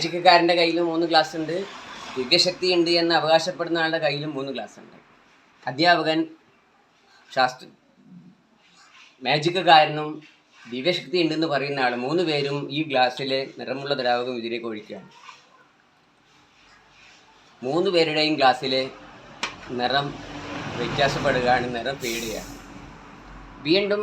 മാജിക്കാരൻ്റെ കയ്യിലും 3 ഗ്ലാസ് ഉണ്ട്, ദിവ്യശക്തി ഉണ്ട് എന്ന് അവകാശപ്പെടുന്ന ആളുടെ കയ്യിലും 3 ഗ്ലാസ് ഉണ്ട്. അധ്യാപകൻ മാജിക്കാരനും ദിവ്യശക്തി ഉണ്ടെന്ന് പറയുന്ന ആൾ 3 പേരും ഈ ഗ്ലാസ്സിൽ നിറമുള്ള ദ്രാവകം ഇതിലേക്ക് ഒഴിക്കുകയാണ്. 3 പേരുടെയും ഗ്ലാസ്സിൽ നിറം വ്യത്യാസപ്പെടുകയാണ്, നിറം ഫേഡ് ചെയ്യുകയാണ്. വീണ്ടും